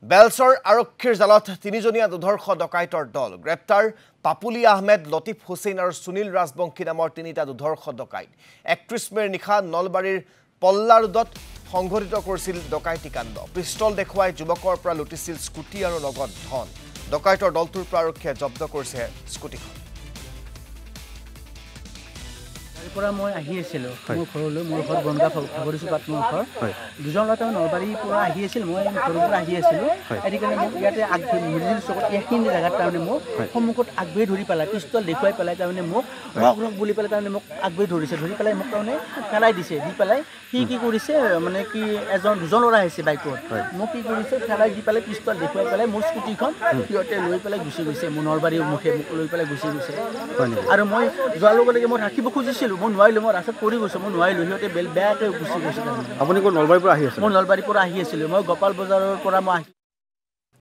বেলচৰ আৰক্ষীৰ জালত তিনিজনীয়া দুধৰ্ষ ডকাইতৰ দল গ্ৰেপ্তাৰ পাপুলি আহমেদ লতিফ হুছেইন আৰু সুনীল ৰাজবংশী নামৰ তিনিটা দুধৰ্ষ ডকাইত ৩১ মেৰ নিশা নলবাৰীৰ পল্লা ৰোডত সংঘটিত কৰিছিল ডকাইতি কাণ্ড পিষ্টল দেখুৱাই যুৱকৰ পৰা লুটিছিল স্কুটি আৰু নগদ ধন ডকাইতৰ দলটোৰ পৰা আৰক্ষীয়ে জব্দ কৰিছে স্কুটিখন পৰা মই আহি আছিল মোৰ ঘৰলৈ মোৰ ঘৰ বনগা ফাগৰিচুপাত মোৰ ঘৰ দুজন ল'ৰা নলবাৰীৰ পৰা আহি আছিল মই ঘৰৰ পৰা আহি আছিলোঁ এদিকে মোক ইয়াতে মিডিল চকত এইখিনি জেগাত তাৰমানে মোক সন্মুখত আগবাঢ়ি ধৰি পেলাই পিষ্টল দেখুৱাই পেলাই তাৰমানে মোক ৰক ৰক বুলি পেলাই তাৰমানে মোক আগবাঢ়ি ধৰিছে ধৰি পেলাই মোক তাৰমানে পেলাই দিছে দি পেলাই সি কি কৰিছে মানে কি দুজন ল'ৰা আহিছে বাইকত মোক কি কৰিছে পেলাই দি পেলাই পিষ্টল দেখুৱাই পেলাই মোৰ স্কুটিখন সিহঁতে লৈ পেলাই গুচি গৈছে মোৰ নলবাৰীৰ মুখে মোক লৈ পেলাই গুচি গৈছে আৰু মই যোৱাৰ লগে লগে মই ৰাখিব খুজিছিলোঁ মই নোৱাৰিলোঁ মই ৰাস্তাত পৰি গৈছোঁ মই নোৱাৰিলোঁ সিহঁতে বেয়াকৈ গুচি গৈছে আপুনি নলবাৰীৰ পৰা আহি আছে মই নলবাৰীৰ পৰা আহি আছিলোঁ মই গোপাল বজাৰৰ পৰা মই